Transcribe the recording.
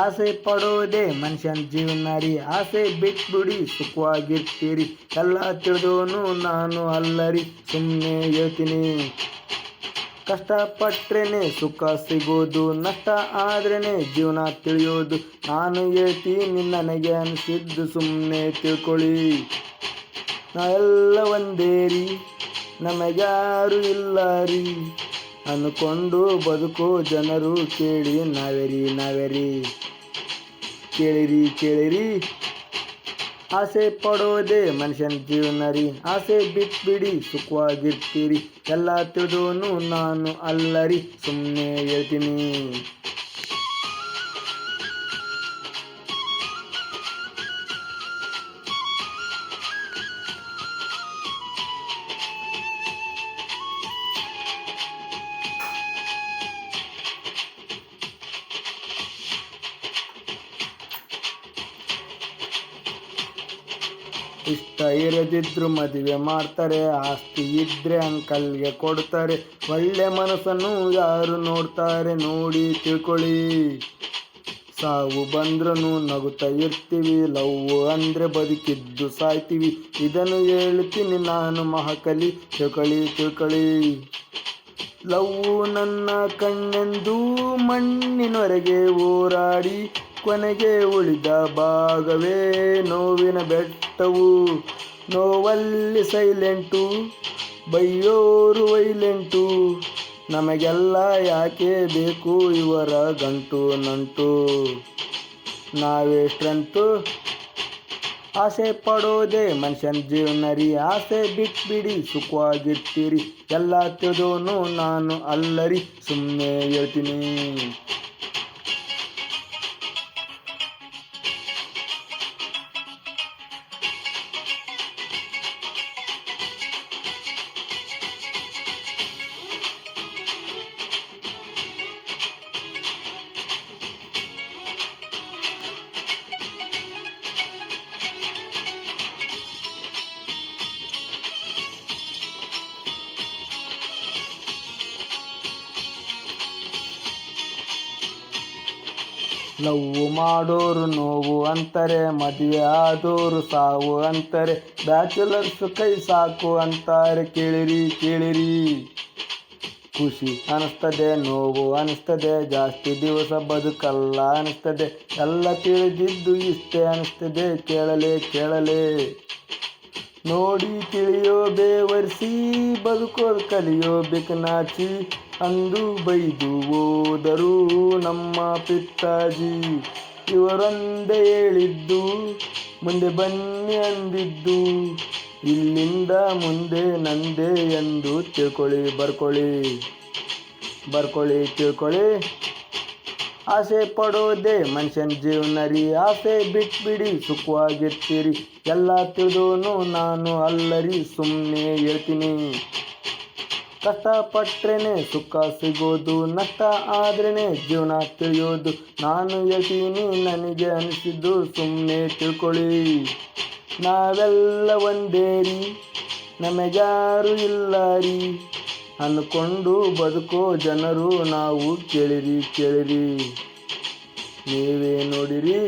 ಆಸೆ ಪಡೋದೆ ಮನುಷ್ಯನ ಜೀವನ ರೀ. ಆಸೆ ಬಿಟ್ಬಿಡಿ ಸುಖವಾಗಿರ್ತೀರಿ. ಎಲ್ಲ ತಿಳಿದೋನು ನಾನು ಅಲ್ಲರಿ, ಸುಮ್ಮನೆ ಹೇಳ್ತೀನಿ. ಕಷ್ಟಪಟ್ರೇನೆ ಸುಖ ಸಿಗೋದು, ನಷ್ಟ ಆದ್ರೇನೆ ಜೀವನ ತಿಳಿಯೋದು. ನಾನು ಹೇಳ್ತೀನಿ ನನಗೆ ಅನಿಸಿದ್ದು, ಸುಮ್ಮನೆ ತಿಳ್ಕೊಳ್ಳಿ. ನಾವೆಲ್ಲ ಒಂದೇ ರೀ, ನಮಗ್ಯಾರು ಇಲ್ಲ ರೀ ಅನ್ಕೊಂಡು ಬದುಕೋ ಜನರು. ಕೇಳಿ ನಾವೇರಿ ಕೇಳಿರಿ. ಆಸೆ ಪಡೋದೆ ಮನುಷ್ಯನ ಜೀವನ ರೀ. ಆಸೆ ಬಿಟ್ಬಿಡಿ ಸುಖವಾಗಿರ್ತೀರಿ. ಎಲ್ಲ ತಿಳಿದೋನು ನಾನು ಅಲ್ಲರಿ, ಸುಮ್ಮನೆ ಹೇಳ್ತೀನಿ. ಇಷ್ಟ ಇರದಿದ್ರು ಮದುವೆ ಮಾಡ್ತಾರೆ, ಆಸ್ತಿ ಇದ್ರೆ ಅಂಕಲ್ಗೆ ಕೊಡ್ತಾರೆ. ಒಳ್ಳೆ ಮನಸ್ಸನ್ನು ಯಾರು ನೋಡ್ತಾರೆ, ನೋಡಿ ತಿಳ್ಕೊಳ್ಳಿ. ಸಾವು ಬಂದ್ರೂ ನಗುತ್ತಾ ಇರ್ತೀವಿ, ಲವ್ ಅಂದ್ರೆ ಬದುಕಿದ್ದು ಸಾಯ್ತೀವಿ. ಇದನ್ನು ಹೇಳ್ತೀನಿ ನಾನು ಮಹಾಕಲಿ, ತಿಳ್ಕೊಳ್ಳಿ. ಲವ್ ನನ್ನ ಕಣ್ಣೆಂದು ಮಣ್ಣಿನೊರೆಗೆ ಹೋರಾಡಿ, ಕೊನೆಗೆ ಉಳಿದ ಭಾಗವೇ ನೋವಿನ ಬೆಟ್ಟವು. ನೋವಲ್ಲಿ ಸೈಲೆಂಟು, ಬೈಯೋರು ವೈಲೆಂಟು. ನಮಗೆಲ್ಲ ಯಾಕೆ ಬೇಕು ಇವರ ಗಂಟು ನಂಟು, ನಾವೇ ಸ್ಟ್ರೆಂತು. ಆಸೆ ಪಡೋದೆ ಮನುಷ್ಯನ ಜೀವನ ರೀ. ಆಸೆ ಬಿಟ್ಬಿಡಿ ಸುಖವಾಗಿರ್ತೀರಿ. ಎಲ್ಲ ತಿಳಿದೋನು ನಾನು ಅಲ್ಲರಿ, ಸುಮ್ಮನೆ ಹೇಳ್ತೀನಿ. ಲವ್ ಮಾಡೋರು ನೋವು ಅಂತಾರೆ, ಮದುವೆ ಆದೋರು ಸಾವು ಅಂತಾರೆ. ಬ್ಯಾಚುಲರ್ಸ್ ಕೈ ಸಾಕು ಅಂತಾರೆ, ಕೇಳಿರಿ. ಖುಷಿ ಅನಿಸ್ತದೆ, ನೋವು ಅನಿಸ್ತದೆ, ಜಾಸ್ತಿ ದಿವಸ ಬದುಕಲ್ಲ ಅನಿಸ್ತದೆ. ಎಲ್ಲ ತಿಳಿದಿದ್ದು ಇಷ್ಟೇ ಅನಿಸ್ತದೆ, ಕೇಳಲೆ. ನೋಡಿ ತಿಳಿಯೋ ಬೇವರ್ಸಿ, ಬದುಕೋದು ಕಲಿಯೋ ಬೆಕನಾಚಿ. ಅಂದು ಬೈದು ಹೋದರು ನಮ್ಮ ಪಿತ್ತಾಜಿ. ಇವರೊಂದೇ ಹೇಳಿದ್ದು, ಮುಂದೆ ಬನ್ನಿ ಅಂದಿದ್ದು. ಇಲ್ಲಿಂದ ಮುಂದೆ ನಂದೇ ಎಂದು ತಿಳ್ಕೊಳ್ಳಿ, ತಿಳ್ಕೊಳ್ಳಿ. ಆಸೆ ಪಡೋದೆ ಮನುಷ್ಯನ ಜೀವನ ರೀ. ಆಸೆ ಬಿಟ್ಬಿಡಿ ಸುಖವಾಗಿರ್ತೀರಿ. ಎಲ್ಲ ತಿಳಿದೋನು ನಾನು ಅಲ್ಲರಿ, ಸುಮ್ಮನೆ ಹೇಳ್ತೀನಿ. ಕಷ್ಟಪಟ್ರೇನೆ ಸುಖ ಸಿಗೋದು, ನಷ್ಟ ಆದ್ರೇನೆ ಜೀವನ ತಿಳಿಯೋದು. ನಾನು ಹೇಳ್ತೀನಿ ನನಗೆ ಅನಿಸಿದ್ದು, ಸುಮ್ಮನೆ ತಿಳ್ಕೊಳ್ಳಿ. ನಾವೆಲ್ಲ ಒಂದೇ ರೀ, ನಮಗ್ಯಾರು ಇಲ್ಲ ರೀ ಅನ್ಕೊಂಡು ಬದುಕೋ ಜನರು ನಾವು. ಕೇಳಿರಿ ನೀವೇ ನೋಡಿರಿ.